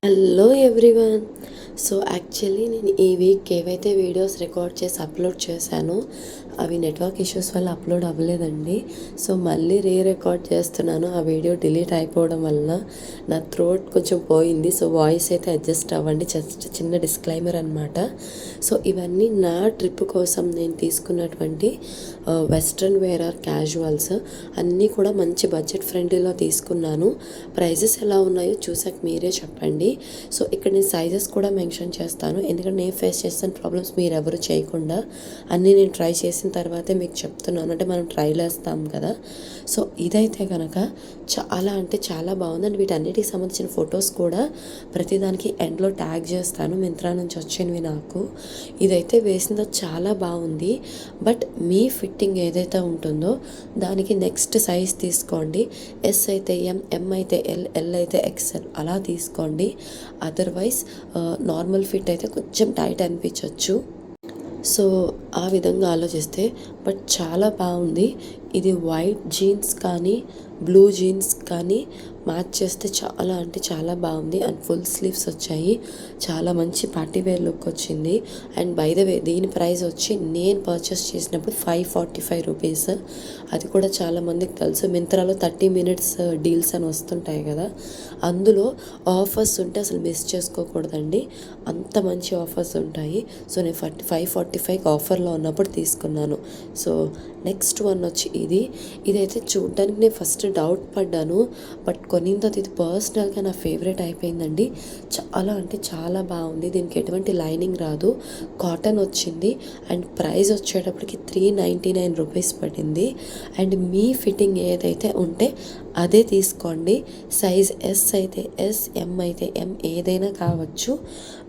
Hello everyone. So actually నేను ఈ week ఏవైతే వీడియోస్ రికార్డ్ చేసి అప్లోడ్ చేశానో అవి నెట్వర్క్ ఇష్యూస్ వల్ల అప్లోడ్ అవ్వలేదండి. సో మళ్ళీ రికార్డ్ చేస్తున్నాను. ఆ వీడియో డిలీట్ అయిపోవడం వల్ల నా థ్రోట్ కొంచెం పోయింది. సో వాయిస్ అయితే అడ్జస్ట్ అవ్వండి. జస్ట్ చిన్న డిస్క్లైమర్ అనమాట. సో ఇవన్నీ నా ట్రిప్ కోసం నేను తీసుకున్నటువంటి వెస్ట్రన్ వేర్ ఆర్ క్యాజువల్స్ అన్నీ కూడా మంచి బడ్జెట్ ఫ్రెండ్లీలో తీసుకున్నాను. ప్రైజెస్ ఎలా ఉన్నాయో చూసాక మీరే చెప్పండి. సో ఇక్కడ నేను సైజెస్ కూడా మెన్షన్ చేస్తాను, ఎందుకంటే నేను ఫేస్ చేసిన ప్రాబ్లమ్స్ మీరు ఎవరు చేయకుండా అన్నీ నేను ట్రై చేసిన తర్వాతే మీకు చెప్తున్నాను. అంటే మనం ట్రైల్ వేస్తాం కదా. సో ఇదైతే కనుక చాలా అంటే చాలా బాగుందండి. వీటన్నిటికి సంబంధించిన ఫొటోస్ కూడా ప్రతిదానికి ఎండ్లో ట్యాగ్ చేస్తాను. మింత్రా నుంచి వచ్చినవి నాకు. ఇదైతే వేసిందో చాలా బాగుంది. బట్ మీ ఫిట్టింగ్ ఏదైతే ఉంటుందో దానికి నెక్స్ట్ సైజ్ తీసుకోండి. ఎస్ అయితే ఎం అయితే ఎల్ అయితే ఎక్స్ఎల్ అలా తీసుకోండి. అదర్వైజ్ నార్మల్ ఫిట్ అయితే కొంచెం టైట్ అనిపించవచ్చు. సో ఆ విధంగా ఆలోచిస్తే బట్ చాలా బాగుంది. ఇది వైట్ జీన్స్ కానీ బ్లూ జీన్స్ కానీ మ్యాచ్ చేస్తే చాలా అంటే చాలా బాగుంది. అండ్ ఫుల్ స్లీవ్స్ వచ్చాయి. చాలా మంచి పార్టీ వేర్ లుక్ వచ్చింది. అండ్ బై ద వే దీని ప్రైస్ వచ్చి నేను పర్చేస్ చేసినప్పుడు 545 రూపీస్. అది కూడా చాలామందికి తెలుసు. మింత్రాలో 30 మినిట్స్ డీల్స్ అని వస్తుంటాయి కదా, అందులో ఆఫర్స్ ఉంటే అసలు మిస్ చేసుకోకూడదండి. అంత మంచి ఆఫర్స్ ఉంటాయి. సో నేను 545 ఆఫర్లో ఉన్నప్పుడు తీసుకున్నాను. సో నెక్స్ట్ వన్ వచ్చి ఇదైతే చూడడానికి నేను ఫస్ట్ డౌట్ పడ్డాను. బట్ కొనిన తర్వాత ఇది పర్సనల్గా నా ఫేవరెట్ అయిపోయిందండి. చాలా అంటే చాలా బాగుంది. దీనికి ఎటువంటి లైనింగ్ రాదు, కాటన్ వచ్చింది. అండ్ ప్రైస్ వచ్చేటప్పటికి 399 రూపీస్ పడింది. అండ్ మీ ఫిట్టింగ్ ఏదైతే ఉంటే అదే తీసుకోండి. సైజ్ ఎస్ అయితే ఎస్, ఎం అయితే ఎం, ఏదైనా కావచ్చు.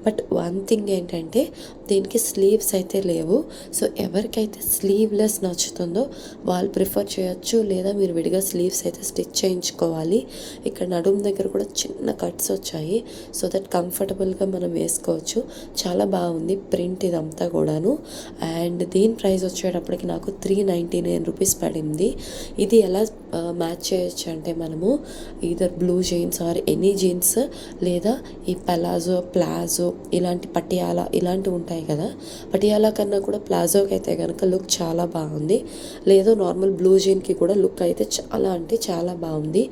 బట్ వన్ థింగ్ ఏంటంటే దీనికి స్లీవ్స్ అయితే లేవు. సో ఎవరికైతే స్లీవ్లెస్ నచ్చుతుందో వాళ్ళు ప్రిఫర్ చేయొచ్చు, లేదా మీరు విడిగా స్లీవ్స్ అయితే స్టిచ్ చేయించుకోవాలి. ఇక్కడ నడుము దగ్గర కూడా చిన్న కట్స్ వచ్చాయి. సో దట్ కంఫర్టబుల్గా మనం వేసుకోవచ్చు. చాలా బాగుంది ప్రింట్ ఇదంతా కూడాను. అండ్ దీని ప్రైస్ వచ్చేటప్పటికి నాకు 399 రూపీస్ పడింది. ఇది ఎలా మ్యాచ్ చేయొచ్చు అంటే మనము either blue jeans or any jeans, లేదా ఈ ప్లాజో ఇలాంటి పటియాలా ఇలాంటివి ఉంటాయి కదా. పటియాలా కన్నా కూడా ప్లాజోకి అయితే కనుక లుక్ చాలా బాగుంది. లేదు నార్మల్ బ్లూ జీన్కి కూడా లుక్ అయితే చాలా అంటే చాలా బాగుంది.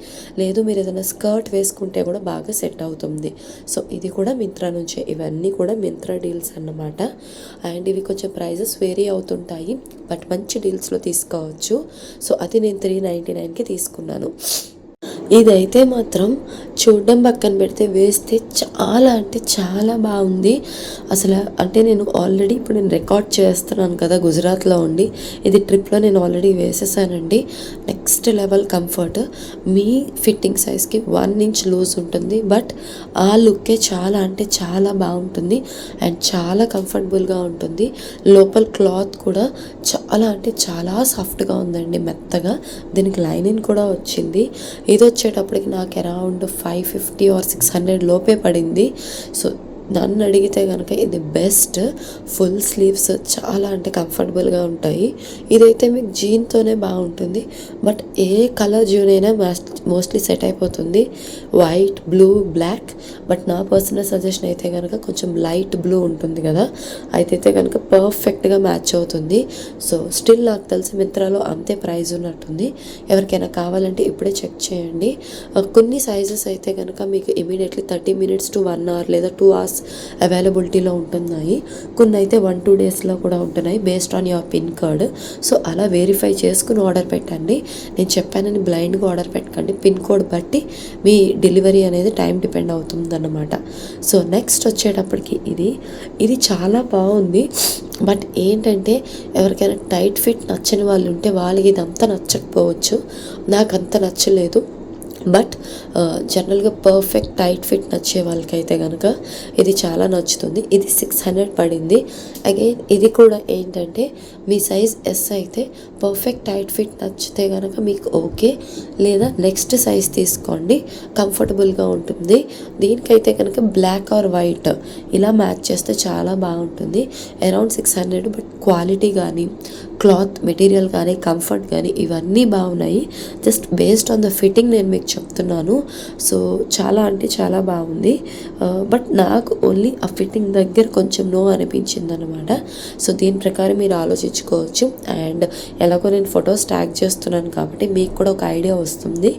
లేదు మీరు ఏదైనా స్కర్ట్ వేసుకుంటే కూడా బాగా సెట్ అవుతుంది. సో ఇది కూడా మింత్రా నుంచే. ఇవన్నీ కూడా మింత్రా డీల్స్ అన్నమాట. అండ్ ఇవి కొంచెం ప్రైజెస్ వేరీ అవుతుంటాయి, బట్ మంచి డీల్స్లో తీసుకోవచ్చు. సో అది నేను 399కి తీసుకున్నాను. ఇదైతే మాత్రం చూడడం పక్కన పెడితే వేస్తే చాలా అంటే చాలా బాగుంది. అసలు అంటే నేను ఆల్రెడీ ఇప్పుడు నేను రికార్డ్ చేస్తున్నాను కదా గుజరాత్లో ఉండి. ఇది ట్రిప్లో నేను ఆల్రెడీ వేసేసానండి. Next level comfort. మీ ఫిట్టింగ్ సైజ్కి 1 ఇంచ్ లూజ్ ఉంటుంది, బట్ ఆ లుక్కే చాలా అంటే చాలా బాగుంటుంది. అండ్ చాలా కంఫర్టబుల్గా ఉంటుంది. లోపల క్లాత్ కూడా చాలా అంటే చాలా సాఫ్ట్గా ఉందండి, మెత్తగా. దీనికి లైనింగ్ కూడా వచ్చింది. ఇది వచ్చేటప్పటికి నాకు అరౌండ్ 550 ఆర్ 600 లోపే పడింది. సో నన్ను అడిగితే కనుక ఇది బెస్ట్. ఫుల్ స్లీవ్స్ చాలా అంటే కంఫర్టబుల్గా ఉంటాయి. ఇదైతే మీకు జీన్తోనే బాగుంటుంది, బట్ ఏ కలర్ జీన్ అయినా మోస్ట్లీ సెట్ అయిపోతుంది. White, blue, black. బట్ నా పర్సనల్ సజెషన్ అయితే కనుక కొంచెం లైట్ బ్లూ ఉంటుంది కదా, అయితే కనుక పర్ఫెక్ట్గా మ్యాచ్ అవుతుంది. సో స్టిల్ నాకు తెలిసి మింత్రాలో అంతే ప్రైస్ ఉన్నట్టుంది. ఎవరికైనా కావాలంటే ఇప్పుడే చెక్ చేయండి. కొన్ని సైజెస్ అయితే కనుక మీకు ఇమీడియట్లీ 30 మినిట్స్ టు 1 అవర్ లేదా 2 అవర్స్ అవైలబిలిటీలో ఉంటున్నాయి. కొన్ని అయితే 1-2 డేస్లో కూడా ఉంటున్నాయి, based on your pin code. So అలా వెరిఫై చేసుకుని ఆర్డర్ పెట్టండి. నేను చెప్పానని బ్లైండ్గా ఆర్డర్ పెట్టకండి. పిన్ కోడ్ బట్టి మీ డెలివరీ అనేది టైం డిపెండ్ అవుతుందన్నమాట. సో నెక్స్ట్ వచ్చేటప్పటికి ఇది చాలా బాగుంది. బట్ ఏంటంటే ఎవరికైనా టైట్ ఫిట్ నచ్చని వాళ్ళు ఉంటే వాళ్ళకి ఇదంతా నచ్చకపోవచ్చు. నాకు అంత నచ్చలేదు. బట్ జనరల్గా పర్ఫెక్ట్ టైట్ ఫిట్ నచ్చే వాళ్ళకైతే కనుక ఇది చాలా నచ్చుతుంది. ఇది 600 పడింది. అగైన్ ఇది కూడా ఏంటంటే మీ సైజ్ ఎస్ అయితే పర్ఫెక్ట్ టైట్ ఫిట్ నచ్చితే కనుక మీకు ఓకే, లేదా నెక్స్ట్ సైజ్ తీసుకో చేసుకోండి, కంఫర్టబుల్గా ఉంటుంది. దీనికైతే కనుక బ్లాక్ ఆర్ వైట్ ఇలా మ్యాచ్ చేస్తే చాలా బాగుంటుంది. అరౌండ్ 600, బట్ క్వాలిటీ కానీ క్లాత్ మెటీరియల్ కానీ కంఫర్ట్ కానీ ఇవన్నీ బాగున్నాయి. Just based on the fitting నేను మీకు చెప్తున్నాను. సో చాలా అంటే చాలా బాగుంది. బట్ నాకు ఓన్లీ ఆ ఫిట్టింగ్ దగ్గర కొంచెం నో అనిపించింది అనమాట. సో దీని ప్రకారం మీరు ఆలోచించుకోవచ్చు. అండ్ ఎలాగో నేను ఫొటోస్ ట్యాగ్ చేస్తున్నాను కాబట్టి మీకు కూడా ఒక ఐడియా వస్తుంది.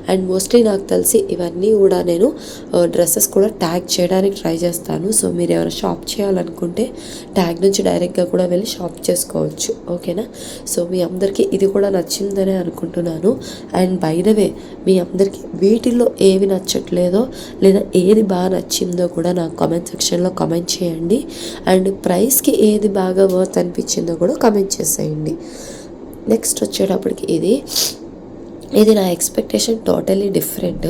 అండ్ మోస్ట్లీ నాకు తెలిసి ఇవన్నీ కూడా నేను డ్రెస్సెస్ కూడా ట్యాగ్ చేయడానికి ట్రై చేస్తాను. సో మీరు ఎవరైనా షాప్ చేయాలనుకుంటే ట్యాగ్ నుంచి డైరెక్ట్గా కూడా వెళ్ళి షాప్ చేసుకోవచ్చు. ఓకేనా? సో మీ అందరికీ ఇది కూడా నచ్చిందనే అనుకుంటున్నాను. అండ్ బై ద వే, మీ అందరికీ వీటిల్లో ఏవి నచ్చట్లేదో లేదా ఏది బాగా నచ్చిందో కూడా నాకు కామెంట్ సెక్షన్లో కామెంట్ చేయండి. అండ్ ప్రైస్కి ఏది బాగా వర్త్ అనిపించిందో కూడా కామెంట్ చేసేయండి. నెక్స్ట్ వచ్చేటప్పటికి ఇది నా expectation totally different.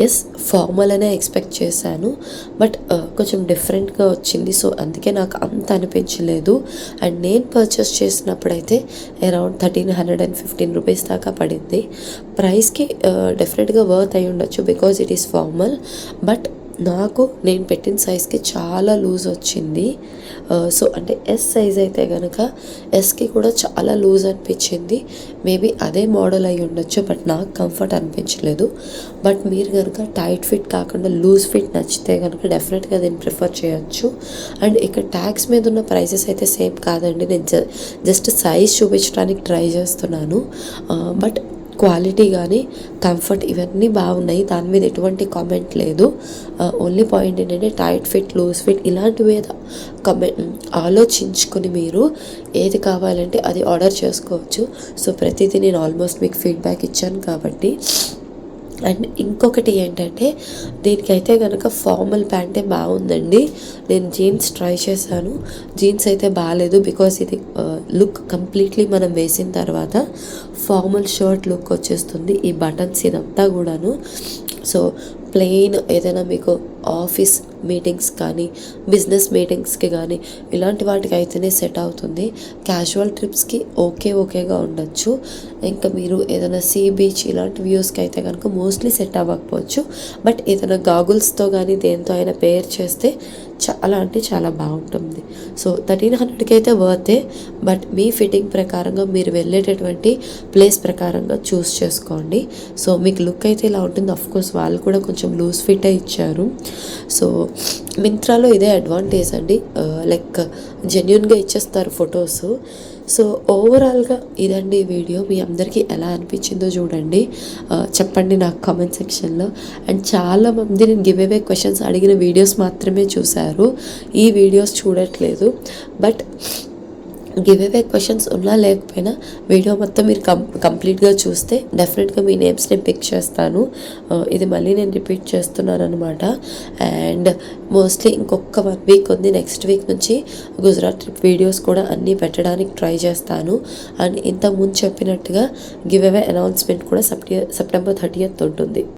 Yes, formal అనే ఎక్స్పెక్ట్ చేశాను, బట్ కొంచెం డిఫరెంట్గా వచ్చింది. సో అందుకే నాకు అంత అనిపించలేదు. అండ్ నేను పర్చేస్ చేసినప్పుడైతే అరౌండ్ 1315 రూపీస్ దాకా పడింది. ప్రైస్కి డెఫినెట్గా వర్త్ అయి ఉండొచ్చు because it is formal. But నాకు నేను పెట్టిన సైజ్కి చాలా లూజ్ వచ్చింది. సో అంటే ఎస్ సైజ్ అయితే కనుక ఎస్కి కూడా చాలా లూజ్ అనిపించింది. మేబీ అదే మోడల్ అయి ఉండొచ్చు, బట్ నాకు కంఫర్ట్ అనిపించలేదు. బట్ మీరు కనుక టైట్ ఫిట్ కాకుండా లూజ్ ఫిట్ నచ్చితే కనుక డెఫినెట్గా దీన్ని ప్రిఫర్ చేయొచ్చు. అండ్ ఇక్కడ ట్యాగ్స్ మీద ఉన్న ప్రైసెస్ అయితే సేమ్ కాదండి. నేను జస్ట్ సైజ్ చూపించడానికి ట్రై చేస్తున్నాను. బట్ క్వాలిటీ కానీ కంఫర్ట్ ఇవన్నీ బాగున్నాయి. దాని మీద ఎటువంటి కామెంట్ లేదు. ఓన్లీ పాయింట్ ఏంటంటే టైట్ ఫిట్, లూజ్ ఫిట్ ఇలాంటి మీద ఆలోచించుకొని మీరు ఏది కావాలంటే అది ఆర్డర్ చేసుకోవచ్చు. సో ప్రతిదీ నేను ఆల్మోస్ట్ మీకు ఫీడ్బ్యాక్ ఇచ్చాను కాబట్టి. అండ్ ఇంకొకటి ఏంటంటే దీనికైతే కనుక ఫార్మల్ ప్యాంటే బాగుందండి. నేను జీన్స్ ట్రై చేశాను, జీన్స్ అయితే బాగాలేదు. బికాస్ ఇది లుక్ కంప్లీట్లీ మనం వేసిన తర్వాత ఫార్మల్ షర్ట్ లుక్ వచ్చేస్తుంది. ఈ బటన్స్ ఇదంతా కూడాను. సో ప్లెయిన్ ఏదైనా మీకు ఆఫీస్ మీటింగ్స్ కానీ బిజినెస్ మీటింగ్స్కి కానీ ఇలాంటి వాటికి అయితేనే సెట్ అవుతుంది. క్యాజువల్ ట్రిప్స్కి ఓకేగా ఉండొచ్చు. ఇంకా మీరు ఏదైనా సీ బీచ్ ఇలాంటి వ్యూస్కి అయితే కనుక మోస్ట్లీ సెట్ అవ్వకపోవచ్చు. బట్ ఏదైనా గాగుల్స్తో కానీ దేంతో అయినా పేర్ చేస్తే చాలా అంటే చాలా బాగుంటుంది. సో 1300కి అయితే వర్తే, బట్ మీ ఫిట్టింగ్ ప్రకారంగా మీరు వెళ్ళేటటువంటి ప్లేస్ ప్రకారంగా చూస్ చేసుకోండి. సో మీకు లుక్ అయితే ఇలా ఉంటుంది. అఫ్కోర్స్ వాళ్ళు కూడా కొంచెం లూజ్ ఫిట్ ఇచ్చారు. సో మింత్రాలో ఇదే అడ్వాంటేజ్ అండి, లైక్ జెన్యున్గా ఇచ్చేస్తారు ఫొటోస్. సో ఓవరాల్గా ఇదండి వీడియో. మీ అందరికీ ఎలా అనిపించిందో చూడండి, చెప్పండి నాకు కామెంట్ సెక్షన్లో. అండ్ చాలామంది నేను గివ్ అవే క్వశ్చన్స్ అడిగిన వీడియోస్ మాత్రమే చూశారు, ఈ వీడియోస్ చూడట్లేదు. బట్ గివ్ అవే క్వశ్చన్స్ ఉన్నా లేకపోయినా వీడియో మొత్తం మీరు కంప్లీట్గా చూస్తే డెఫినెట్గా మీ నేమ్స్ నేను పిక్ చేస్తాను. ఇది మళ్ళీ నేను రిపీట్ చేస్తున్నాను అనమాట. అండ్ మోస్ట్లీ ఇంకొక 1 వీక్ ఉంది. నెక్స్ట్ వీక్ నుంచి గుజరాత్ ట్రిప్ వీడియోస్ కూడా అన్నీ పెట్టడానికి ట్రై చేస్తాను. అండ్ ఇంతకుముందు చెప్పినట్టుగా గివ్ అవే అనౌన్స్మెంట్ కూడా సెప్టెంబర్ 30th ఉంటుంది.